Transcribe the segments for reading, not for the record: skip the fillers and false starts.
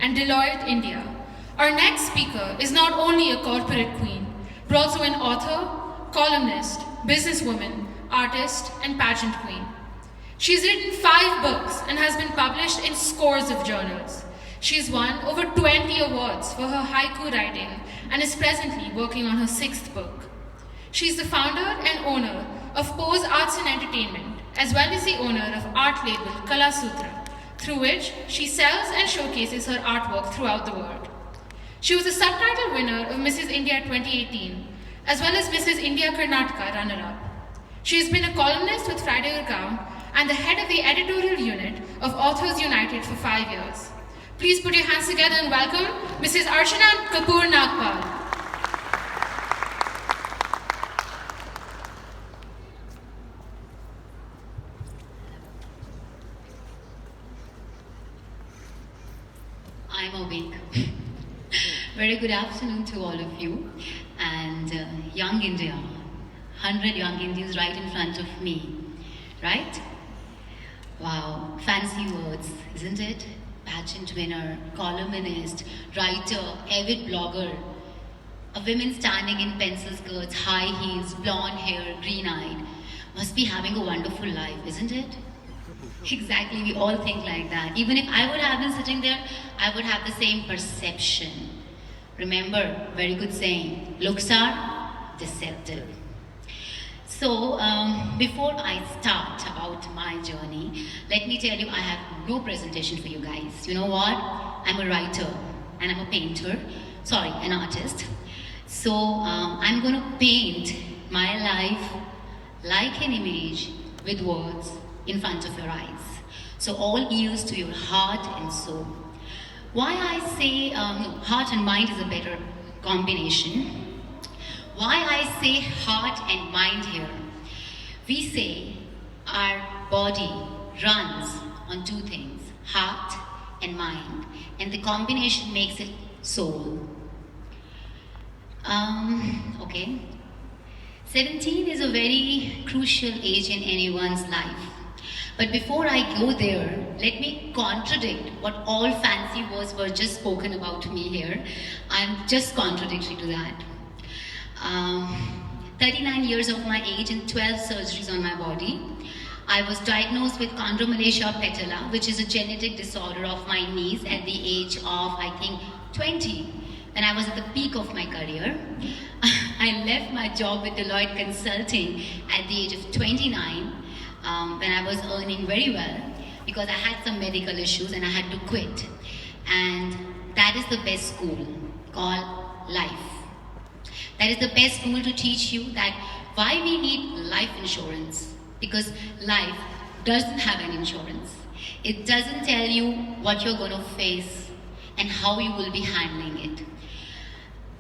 and Deloitte India. Our next speaker is not only a corporate queen, but also an author, columnist, businesswoman, artist, and pageant queen. She's written 5 books and has been published in scores of journals. She's won over 20 awards for her haiku writing and is presently working on her 6th book. She's the founder and owner of Pose Arts and Entertainment, as well as the owner of art label Kala Sutra, through which she sells and showcases her artwork throughout the world. She was a subtitle winner of Mrs. India 2018, as well as Mrs. India Karnataka runner-up. She has been a columnist with Friday Urgaon and the head of the editorial unit of Authors United for 5 years. Please put your hands together and welcome Mrs. Archana Kapoor Nagpal. I'm awake. Very good afternoon to all of you. And Young India, 100 Young Indians right in front of me, right? Wow, fancy words, isn't it? Pageant winner, columnist, writer, avid blogger. A woman standing in pencil skirts, high heels, blonde hair, green-eyed. Must be having a wonderful life, isn't it? Exactly, we all think like that. Even if I would have been sitting there, I would have the same perception. Remember, very good saying, looks are deceptive. So, before I start about my journey, let me tell you I have no presentation for you guys. You know what? I'm a writer and I'm a painter, sorry, an artist. So, I'm going to paint my life like an image with words in front of your eyes. So all ears to your heart and soul. Why I say heart and mind is a better combination. Why I say heart and mind here. We say our body runs on 2 things, heart and mind. And the combination makes it soul. Okay. 17 is a very crucial age in anyone's life. But before I go there, let me contradict what all fancy words were just spoken about me here. I'm just contradictory to that. 39 years of my age and 12 surgeries on my body. I was diagnosed with chondromalacia patella, which is a genetic disorder of my knees at the age of, I think, 20. When I was at the peak of my career. I left my job with Deloitte Consulting at the age of 29. When I was earning very well because I had some medical issues and I had to quit. And that is the best school called life. That is the best school to teach you that why we need life insurance. Because life doesn't have an insurance. It doesn't tell you what you're going to face and how you will be handling it.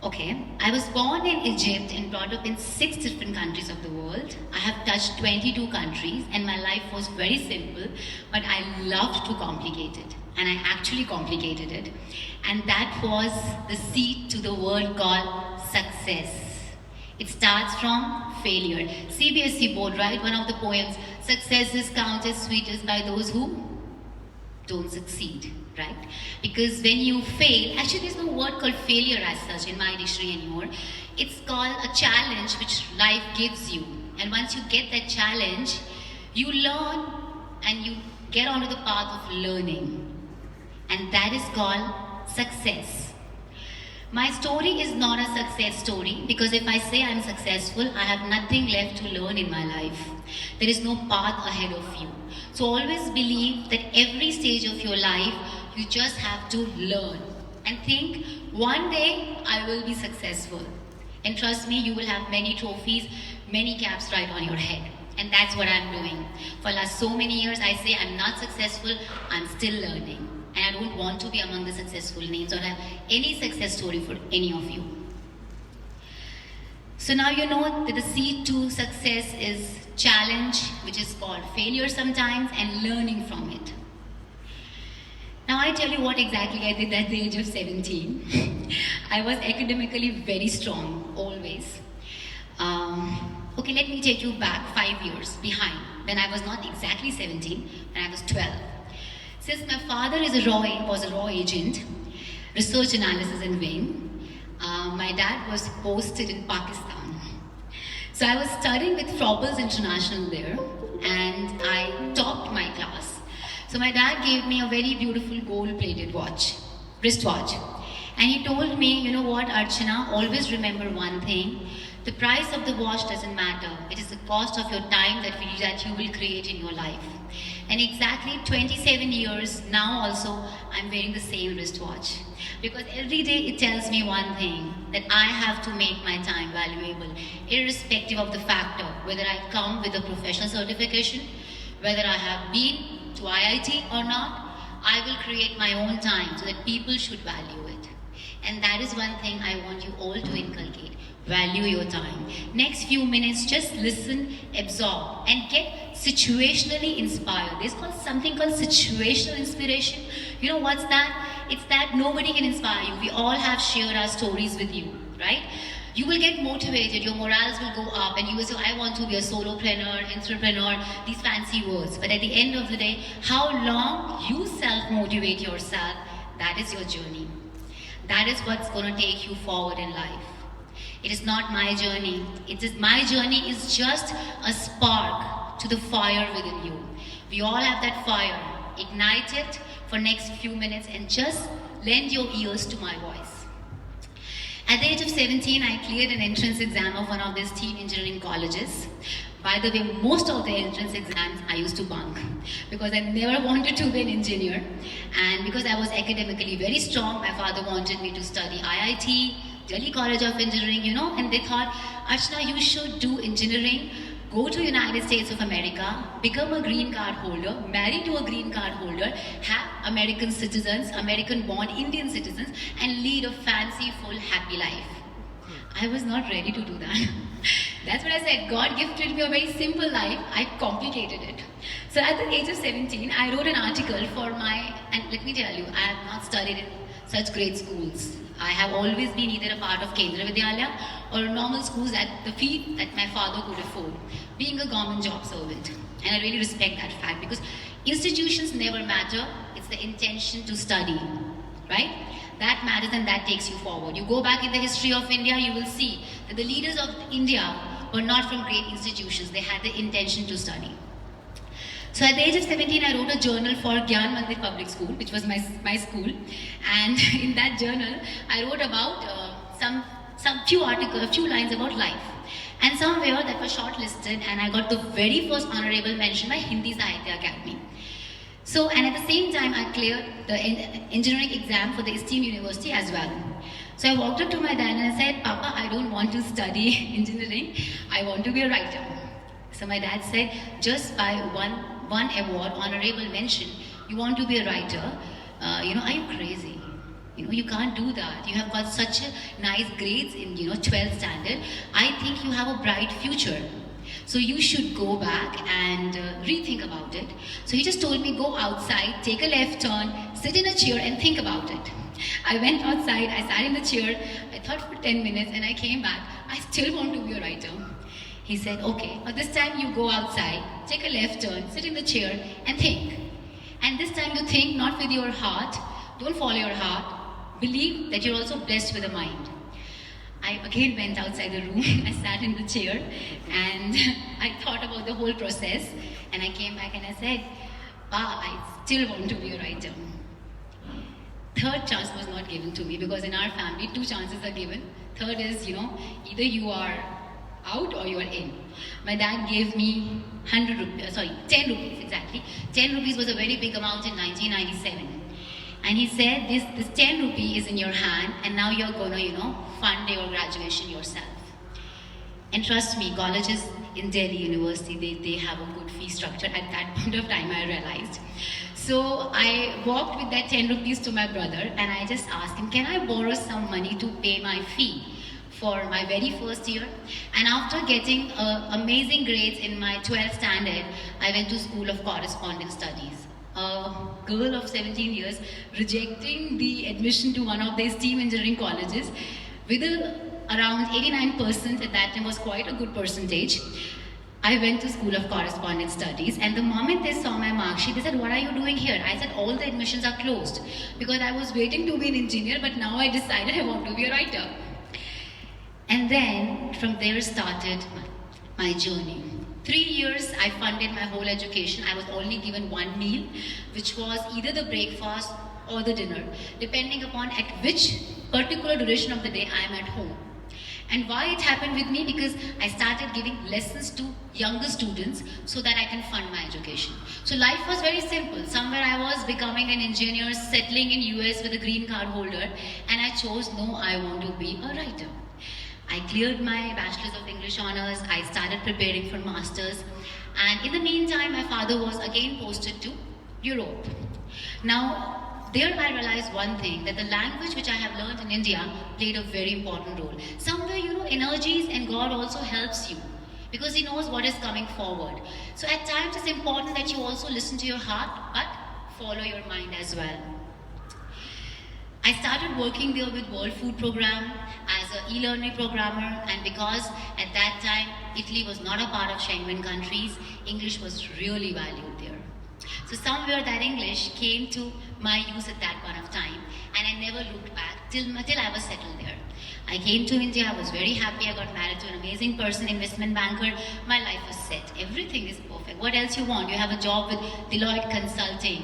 Okay, I was born in Egypt and brought up in 6 different countries of the world. I have touched 22 countries and my life was very simple, but I loved to complicate it. And I actually complicated it. And that was the seed to the word called success. It starts from failure. CBSE board, right? One of the poems, success is counted sweetest by those who don't succeed. Right? Because when you fail, actually there's no word called failure as such in my dictionary anymore. It's called a challenge which life gives you. And once you get that challenge, you learn and you get onto the path of learning. And that is called success. My story is not a success story because if I say I'm successful, I have nothing left to learn in my life. There is no path ahead of you. So always believe that every stage of your life, you just have to learn and think, one day I will be successful. And trust me, you will have many trophies, many caps right on your head. And that's what I'm doing. For last so many years, I say I'm not successful, I'm still learning. And I don't want to be among the successful names or have any success story for any of you. So now you know that the seed to success is challenge, which is called failure sometimes, and learning from it. Now I tell you what exactly I did at the age of 17. I was academically very strong, always. Okay, let me take you back 5 years behind, when I was not exactly 17, when I was 12. Since my father was a raw agent, research analysis in Wing. My dad was posted in Pakistan. So I was studying with Frobels International there, and I topped my class. So my dad gave me a very beautiful gold-plated wristwatch. And he told me, you know what, Archana, always remember one thing. The price of the watch doesn't matter. It is the cost of your time that you will create in your life. And exactly 27 years now also, I'm wearing the same wristwatch. Because every day it tells me one thing, that I have to make my time valuable, irrespective of the factor, whether I come with a professional certification, whether I have been to IIT or not, I will create my own time so that people should value it. And that is one thing I want you all to inculcate. Value your time. Next few minutes, just listen, absorb, and get situationally inspired. There's something called situational inspiration. You know what's that? It's that nobody can inspire you. We all have shared our stories with you, right? You will get motivated, your morals will go up, and you will say, I want to be a solopreneur, entrepreneur, these fancy words. But at the end of the day, how long you self-motivate yourself, that is your journey. That is what's going to take you forward in life. It is not my journey. My journey is just a spark to the fire within you. We all have that fire. Ignite it for next few minutes and just lend your ears to my voice. At the age of 17, I cleared an entrance exam of one of these steam engineering colleges. By the way, most of the entrance exams I used to bunk because I never wanted to be an engineer. And because I was academically very strong, my father wanted me to study IIT, Delhi College of Engineering, and they thought, Archana, you should do engineering, go to United States of America, become a green card holder, marry to a green card holder, have American citizens, American-born Indian citizens, and lead a fancy, full, happy life. I was not ready to do that. That's what I said. God gifted me a very simple life. I complicated it. So at the age of 17, I wrote an article and let me tell you, I have not studied in such great schools. I have always been either a part of Kendra Vidyalaya or normal schools at the fee that my father could afford, being a government job servant. And I really respect that fact because institutions never matter. It's the intention to study, right? That matters and that takes you forward. You go back in the history of India, you will see that the leaders of India were not from great institutions. They had the intention to study. So at the age of 17, I wrote a journal for Gyan Mandir Public School, which was my school. And in that journal, I wrote about a few lines about life. And somewhere that was shortlisted and I got the very first honorable mention by Hindi Sahitya Academy. So, and at the same time, I cleared the engineering exam for the esteemed university as well. So I walked up to my dad and I said, Papa, I don't want to study engineering. I want to be a writer. So my dad said, just by one award, honorable mention, you want to be a writer? Are you crazy? You can't do that. You have got such a nice grades in, 12th standard. I think you have a bright future. So you should go back and rethink about it. So he just told me, go outside, take a left turn, sit in a chair and think about it. I went outside, I sat in the chair, I thought for 10 minutes and I came back. I still want to be a writer. He said, okay, but this time you go outside, take a left turn, sit in the chair and think. And this time you think not with your heart, don't follow your heart, believe that you're also blessed with a mind. I again went outside the room, I sat in the chair and I thought about the whole process and I came back and I said, Pa, I still want to be a writer. Third chance was not given to me because in our family, 2 chances are given. Third is, either you are out or you are in. My dad gave me 10 rupees exactly. 10 rupees was a very big amount in 1997. And he said, this 10 rupee is in your hand and now you're gonna, fund your graduation yourself. And trust me, colleges in Delhi University, they have a good fee structure. At that point of time, I realized. So I walked with that 10 rupees to my brother and I just asked him, can I borrow some money to pay my fee for my very first year? And after getting amazing grades in my 12th standard, I went to School of Correspondence Studies. A girl of 17 years rejecting the admission to one of the esteemed engineering colleges with around 89% at that time was quite a good percentage. I went to School of Correspondence Studies, and the moment they saw my mark sheet, they said, "What are you doing here?" I said, "All the admissions are closed," because I was waiting to be an engineer, but now I decided I want to be a writer. And then from there started my journey. 3 years I funded my whole education. I was only given one meal, which was either the breakfast or the dinner, depending upon at which particular duration of the day I am at home. And why it happened with me? Because I started giving lessons to younger students so that I can fund my education. So life was very simple. Somewhere I was becoming an engineer, settling in US with a green card holder, and I chose, no, I want to be a writer. I cleared my Bachelor's of English Honours, I started preparing for Masters, and in the meantime my father was again posted to Europe. Now, there I realized one thing, that the language which I have learned in India played a very important role. Somewhere, energies and God also helps you because He knows what is coming forward. So at times it's important that you also listen to your heart but follow your mind as well. I started working there with World Food Program as an e-learning programmer, and because at that time Italy was not a part of Schengen countries, English was really valued there. So somewhere that English came to my use at that point of time, and I never looked back till I was settled there. I came to India, I was very happy, I got married to an amazing person, investment banker, my life was set, everything is perfect. What else you want? You have a job with Deloitte Consulting,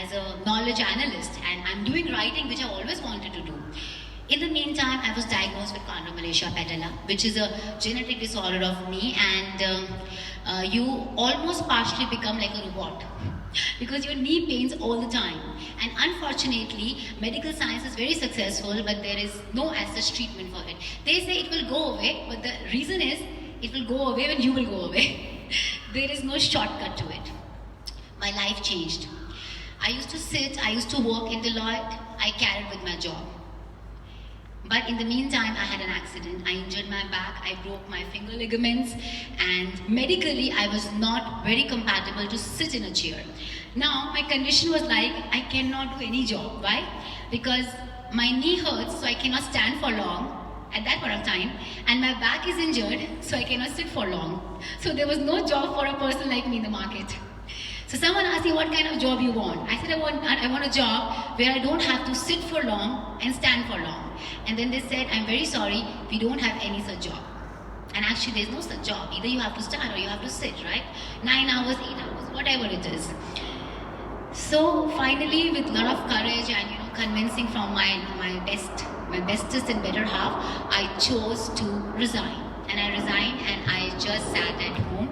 as a knowledge analyst, and I'm doing writing, which I always wanted to do. In the meantime, I was diagnosed with chondromalacia patella, which is a genetic disorder of knee, and you almost partially become like a robot because your knee pains all the time. And unfortunately, medical science is very successful, but there is no as such treatment for it. They say it will go away, but the reason is it will go away when you will go away. There is no shortcut to it. My life changed. I used to sit, I used to work in Deloitte, I carried with my job. But in the meantime, I had an accident. I injured my back, I broke my finger ligaments, and medically I was not very compatible to sit in a chair. Now, my condition was like, I cannot do any job. Why? Because my knee hurts, so I cannot stand for long at that point of time, and my back is injured, so I cannot sit for long. So there was no job for a person like me in the market. So someone asked me, what kind of job you want? I said, I want a job where I don't have to sit for long and stand for long. And then they said, I'm very sorry, we don't have any such job. And actually there's no such job. Either you have to stand or you have to sit, right? 9 hours, 8 hours, whatever it is. So finally, with a lot of courage and convincing from my bestest and better half, I chose to resign. And I resigned, and I just sat at home,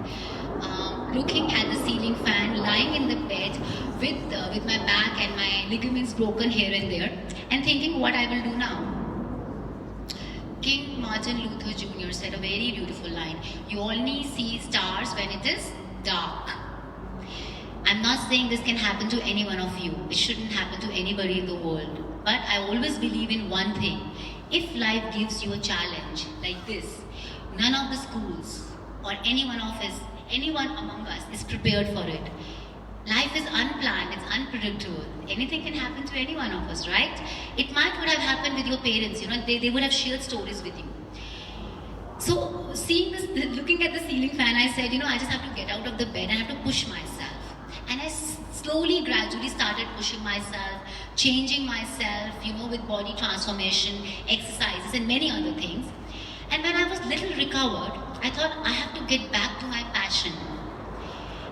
looking at the ceiling fan, lying in the bed with my back and my ligaments broken here and there, and thinking what I will do now. King Martin Luther Jr. said a very beautiful line, "You only see stars when it is dark." I'm not saying this can happen to any one of you. It shouldn't happen to anybody in the world. But I always believe in one thing. If life gives you a challenge like this, none of the schools or anyone among us is prepared for it. Life is unplanned, it's unpredictable. Anything can happen to any one of us, right? It would have happened with your parents, they would have shared stories with you. So seeing this, looking at the ceiling fan, I said, I just have to get out of the bed, I have to push myself. And I slowly, gradually started pushing myself, changing myself, with body transformation, exercises and many other things. And when I was little recovered, I thought I have to get back to my passion.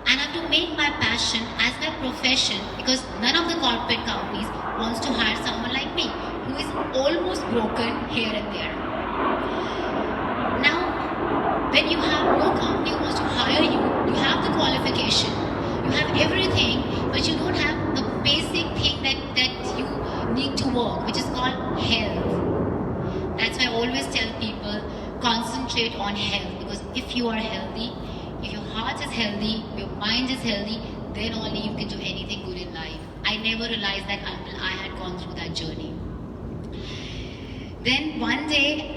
And I have to make my passion as my profession, because none of the corporate companies wants to hire someone like me, who is almost broken here and there. Now, when you have no company who wants to hire you, you have the qualification, you have everything, but you don't have the basic thing that you need to work, which is called health. That's why I always tell people, concentrate on health, because if you are healthy, if your heart is healthy, your mind is healthy, then only you can do anything good in life. I never realized that until I had gone through that journey. Then one day,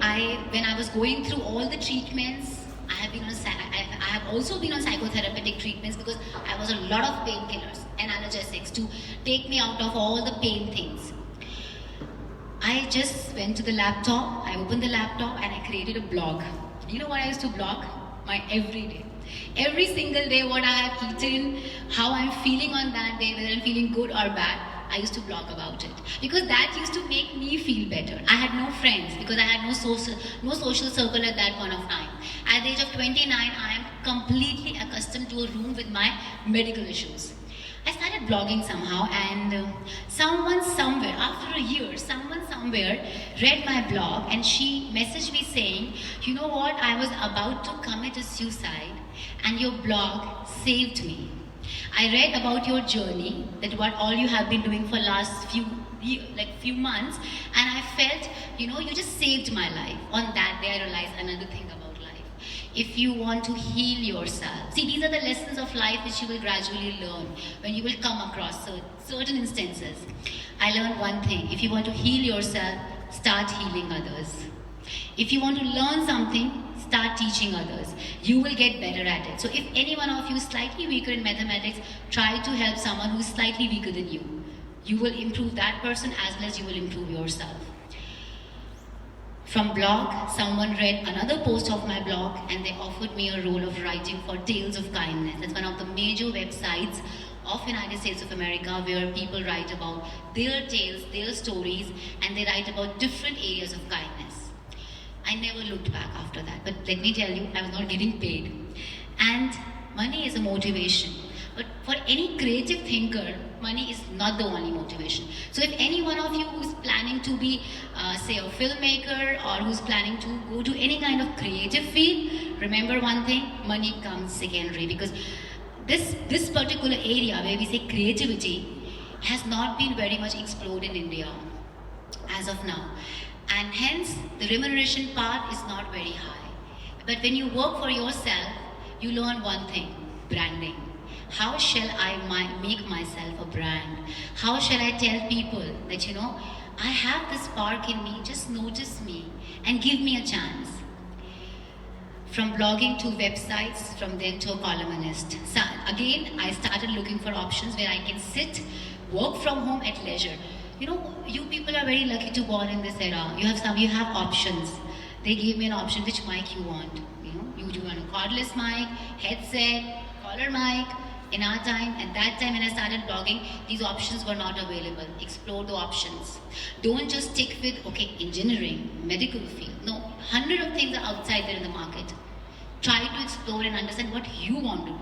when I was going through all the treatments, I have also been on psychotherapeutic treatments, because I was on a lot of painkillers and analgesics to take me out of all the pain things. I just went to the laptop, I opened the laptop and I created a blog. You know what I used to blog? My everyday. Every single day, what I have eaten, how I'm feeling on that day, whether I'm feeling good or bad, I used to blog about it because that used to make me feel better. I had no friends because I had no social circle at that point of time. At the age of 29, I am completely accustomed to a room with my medical issues. I started blogging somehow, and someone somewhere, after a year, someone somewhere read my blog and she messaged me saying, you know what, I was about to commit a suicide and your blog saved me. I read about your journey, that what all you have been doing for last few months, and I felt, you just saved my life. On that day I realized another thing about life. If you want to heal yourself, see, these are the lessons of life which you will gradually learn when you will come across certain instances. I learned one thing: if you want to heal yourself, start healing others. If you want to learn something, start teaching others. You will get better at it. So if any one of you is slightly weaker in mathematics, try to help someone who is slightly weaker than you. You will improve that person as well as you will improve yourself. From blog, someone read another post of my blog and they offered me a role of writing for Tales of Kindness. That's one of the major websites of United States of America where people write about their tales, their stories, and they write about different areas of kindness. I never looked back after that, but let me tell you, I was not getting paid. And money is a motivation. But for any creative thinker, money is not the only motivation. So if any one of you who's planning to be, say, a filmmaker or who's planning to go to any kind of creative field, remember one thing: money comes secondary. Because this particular area where we say creativity has not been very much explored in India as of now. And hence, the remuneration part is not very high. But when you work for yourself, you learn one thing: branding. How shall I make myself a brand? How shall I tell people that, I have this spark in me, just notice me and give me a chance? From blogging to websites, from then to a columnist. So again, I started looking for options where I can sit, work from home at leisure. You people are very lucky to born in this era. You have options. They gave me an option: which mic you want. You want a cordless mic, headset, collar mic. In our time, at that time when I started blogging, these options were not available. Explore the options. Don't just stick with, engineering, medical field. No, 100 of things are outside there in the market. Try to explore and understand what you want to do.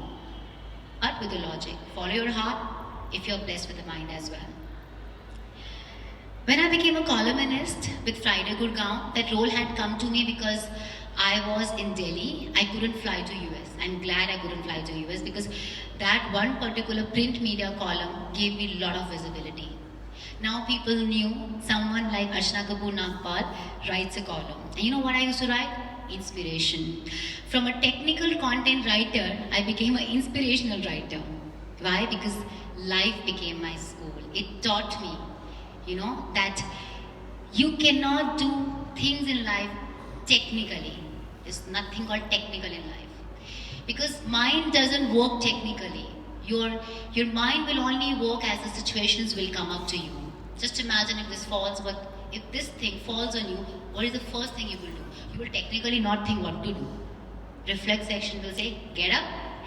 But with the logic. Follow your heart if you're blessed with the mind as well. When I became a columnist with Friday Gurgaon, that role had come to me because I was in Delhi. I couldn't fly to US. I'm glad I couldn't fly to US because that one particular print media column gave me a lot of visibility. Now people knew someone like Archana Kapoor Nagpal writes a column. And you know what I used to write? Inspiration. From a technical content writer, I became an inspirational writer. Why? Because life became my school. It taught me, that you cannot do things in life technically. There's nothing called technical in life. Because mind doesn't work technically. Your mind will only work as the situations will come up to you. Just imagine if this thing falls on you, what is the first thing you will do? You will technically not think what to do. Reflex action will say, get up,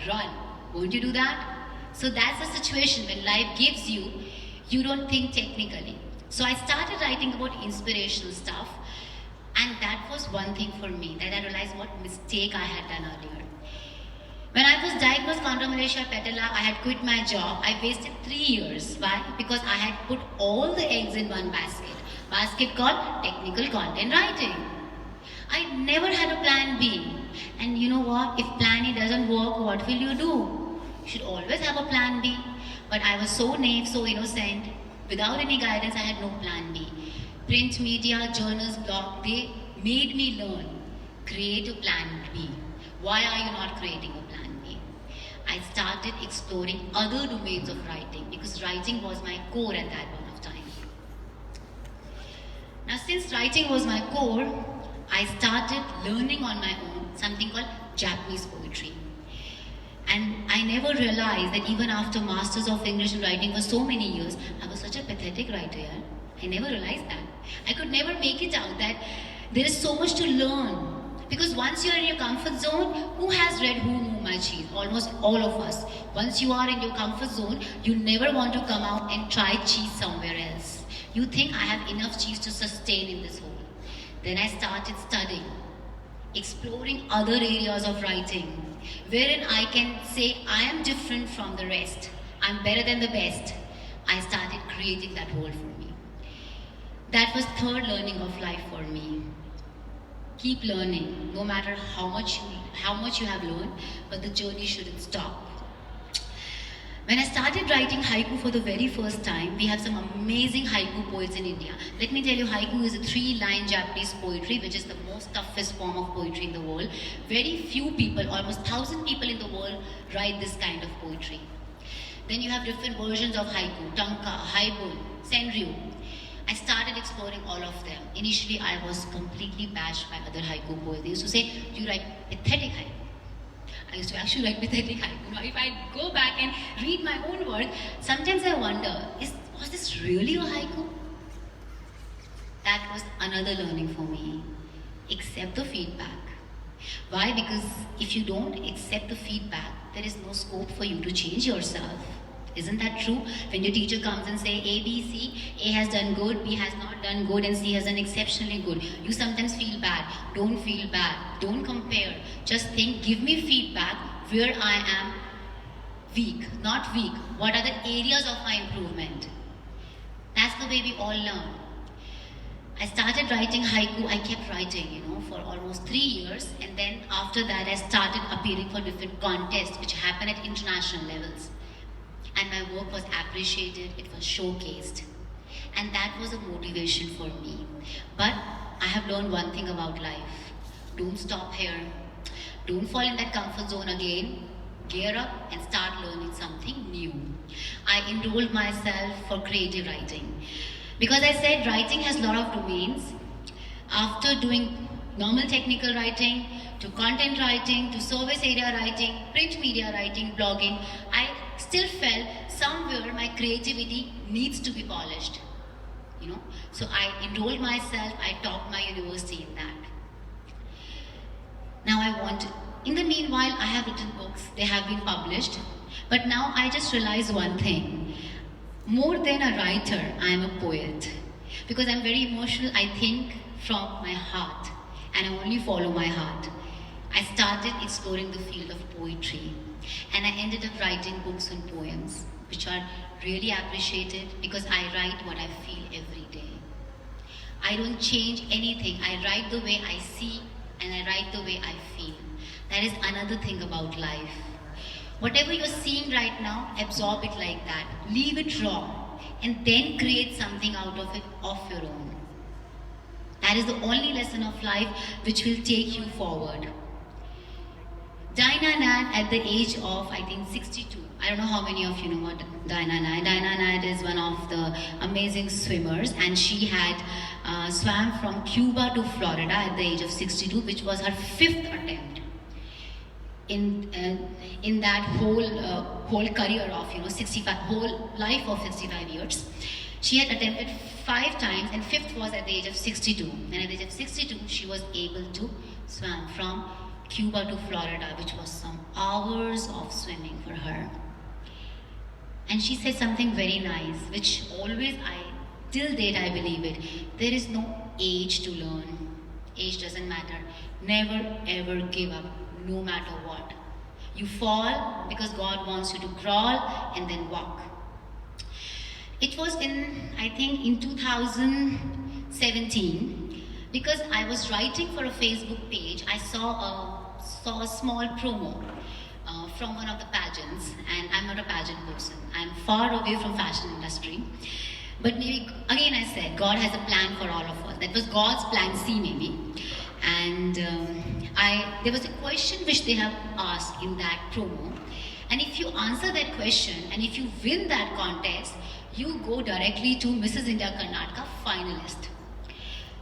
run. Won't you do that? So that's the situation when life gives you, you don't think technically. So I started writing about inspirational stuff, and that was one thing for me, that I realized what mistake I had done earlier. When I was diagnosed chondromalacia patella, I had quit my job. I wasted 3 years. Why? Because I had put all the eggs in one basket. Basket called technical content writing. I never had a plan B. And you know what? If plan A doesn't work, what will you do? You should always have a plan B. But I was so naive, so innocent. Without any guidance, I had no plan B. Print media, journals, blog, they made me learn. Create a plan B. Why are you not creating a plan B? I started exploring other domains of writing because writing was my core at that point of time. Now, since writing was my core, I started learning on my own something called Japanese poetry. And I never realized that even after Masters of English in Writing for so many years, I was such a pathetic writer. Yeah? I never realized that. I could never make it out that there is so much to learn Because once you're in your comfort zone, who has read Who Moved My Cheese? Almost all of us. Once you are in your comfort zone, you never want to come out and try cheese somewhere else. You think, I have enough cheese to sustain in this hole. Then I started studying, exploring other areas of writing, wherein I can say I am different from the rest. I'm better than the best. I started creating that world for me. That was third learning of life for me. Keep learning, no matter how much you have learned, but the journey shouldn't stop. When I started writing haiku for the very first time, we have some amazing haiku poets in India. Let me tell you, haiku is a 3-line Japanese poetry, which is the most toughest form of poetry in the world. Very few people, almost 1,000 people in the world, write this kind of poetry. Then you have different versions of haiku, tanka, haibun, senryu. I started exploring all of them. Initially, I was completely bashed by other haiku poets. They used to say, you write pathetic haiku. I used to actually write pathetic haiku. Now, if I go back and read my own work, sometimes I wonder, was this really a haiku? That was another learning for me. Accept the feedback. Why? Because if you don't accept the feedback, there is no scope for you to change yourself. Isn't that true? When your teacher comes and say A, B, C, A has done good, B has not done good, and C has done exceptionally good. You sometimes feel bad. Don't feel bad. Don't compare. Just think, give me feedback where I am weak. Not weak. What are the areas of my improvement? That's the way we all learn. I started writing haiku. I kept writing, for almost 3 years. And then after that, I started appearing for different contests which happen at international levels. And my work was appreciated, it was showcased. And that was a motivation for me. But I have learned one thing about life. Don't stop here. Don't fall in that comfort zone again. Gear up and start learning something new. I enrolled myself for creative writing. Because I said writing has a lot of domains. After doing normal technical writing, to content writing, to service area writing, print media writing, blogging, I still felt somewhere my creativity needs to be polished. So I enrolled myself, I taught my university in that. Now in the meanwhile, I have written books, they have been published, but now I just realized one thing. More than a writer, I am a poet. Because I'm very emotional, I think from my heart, and I only follow my heart. I started exploring the field of poetry, and I ended up writing books and poems, which are really appreciated because I write what I feel every day. I don't change anything. I write the way I see, and I write the way I feel. That is another thing about life. Whatever you're seeing right now, absorb it like that. Leave it raw, and then create something out of it of your own. That is the only lesson of life which will take you forward. Dina Nair at the age of, I think, 62. I don't know how many of you know what Dina Nair. Dina Nair is one of the amazing swimmers, and she had swam from Cuba to Florida at the age of 62, which was her 5th attempt in that whole career of 65, whole life of 65 years. She had attempted 5 times, and 5th was at the age of 62. And at the age of 62, she was able to swim from Cuba to Florida, which was some hours of swimming for her. And she said something very nice, which always till date I believe it. There is no age to learn. Age doesn't matter. Never ever give up, no matter what. You fall because God wants you to crawl and then walk. It was I think in 2017, because I was writing for a Facebook page, I saw a small promo from one of the pageants, and I'm not a pageant person. I'm far away from fashion industry. But maybe, again I said, God has a plan for all of us. That was God's plan C maybe. And there was a question which they have asked in that promo. And if you answer that question, and if you win that contest, you go directly to Mrs. India Karnataka finalist.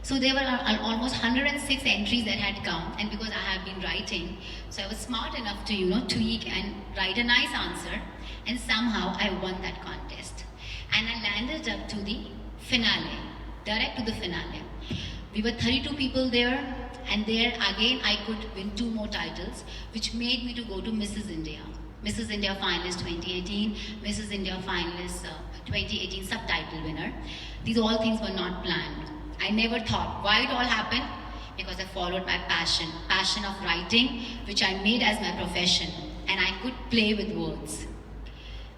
So there were almost 106 entries that had come, and because I have been writing, so I was smart enough to tweak and write a nice answer, and somehow I won that contest. And I landed up to the finale, direct to the finale. We were 32 people there, and there again I could win 2 more titles, which made me to go to Mrs. India. Mrs. India finalist 2018, Mrs. India finalist 2018 subtitle winner. These all things were not planned. I never thought. Why it all happened? Because I followed my passion of writing, which I made as my profession, and I could play with words.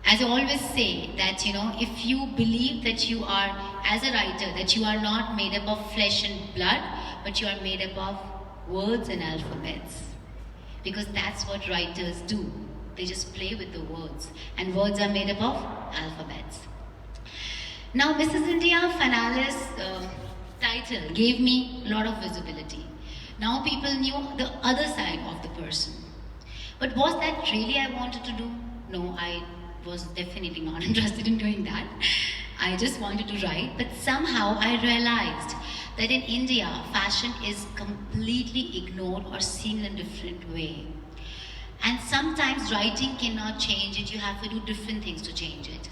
As I always say that, if you believe that you are, as a writer, that you are not made up of flesh and blood, but you are made up of words and alphabets. Because that's what writers do. They just play with the words, and words are made up of alphabets. Now, Mrs. India finalist title gave me a lot of visibility. Now people knew the other side of the person. But was that really I wanted to do? No, I was definitely not interested in doing that. I just wanted to write, but somehow I realized that in India, fashion is completely ignored or seen in a different way. And sometimes writing cannot change it, you have to do different things to change it.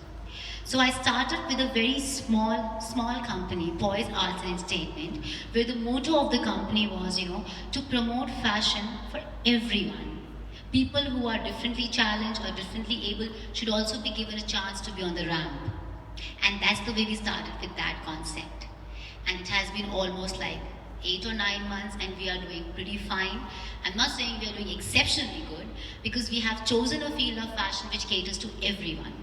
So I started with a very small company, Poise Arts and Entertainment, where the motto of the company was, to promote fashion for everyone. People who are differently challenged or differently able should also be given a chance to be on the ramp. And that's the way we started with that concept. And it has been almost like 8 or 9 months, and we are doing pretty fine. I'm not saying we are doing exceptionally good, because we have chosen a field of fashion which caters to everyone.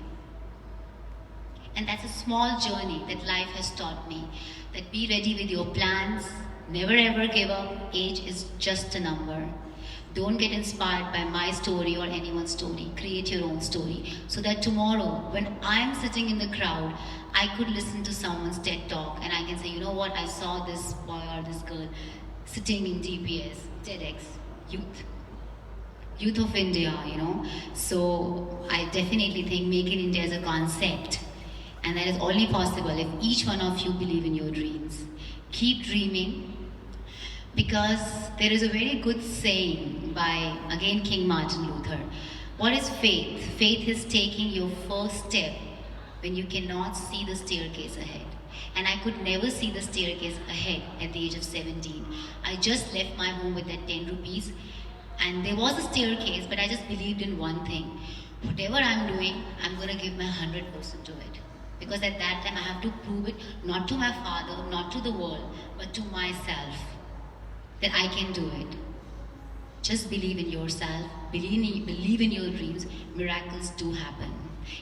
And that's a small journey that life has taught me. That be ready with your plans, never ever give up, age is just a number. Don't get inspired by my story or anyone's story. Create your own story, so that tomorrow, when I'm sitting in the crowd, I could listen to someone's TED talk and I can say, you know what, I saw this boy or this girl sitting in TPS, TEDx, Youth of India, So I definitely think Make in India is a concept. And that is only possible if each one of you believe in your dreams. Keep dreaming, because there is a very good saying by, again, King Martin Luther. What is faith? Faith is taking your first step when you cannot see the staircase ahead. And I could never see the staircase ahead at the age of 17. I just left my home with that 10 rupees, and there was a staircase, but I just believed in one thing. Whatever I'm doing, I'm going to give my 100% to it. Because at that time I have to prove it, not to my father, not to the world, but to myself, that I can do it. Just believe in yourself, believe in your dreams, miracles do happen.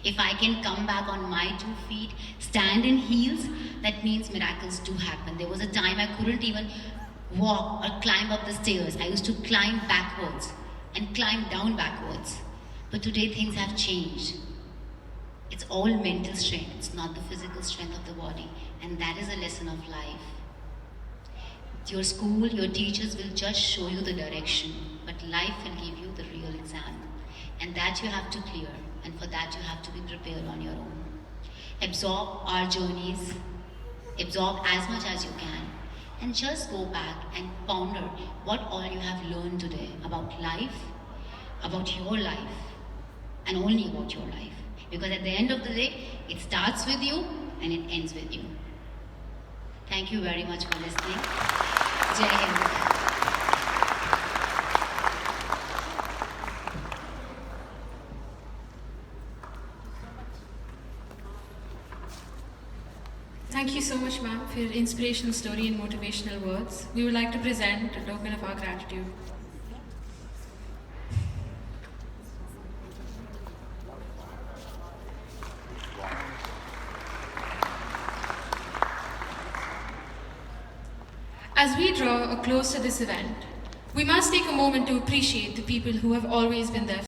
If I can come back on my 2 feet, stand in heels, that means miracles do happen. There was a time I couldn't even walk or climb up the stairs. I used to climb backwards and climb down backwards. But today things have changed. It's all mental strength, it's not the physical strength of the body. And that is a lesson of life. Your school, your teachers will just show you the direction, but life will give you the real exam. And that you have to clear, and for that you have to be prepared on your own. Absorb our journeys, absorb as much as you can, and just go back and ponder what all you have learned today about life, about your life, and only about your life. Because at the end of the day, it starts with you and it ends with you. Thank you very much for listening. Jai Hind. Thank you so much, ma'am, for your inspirational story and motivational words. We would like to present a token of our gratitude. As we draw a close to this event, we must take a moment to appreciate the people who have always been there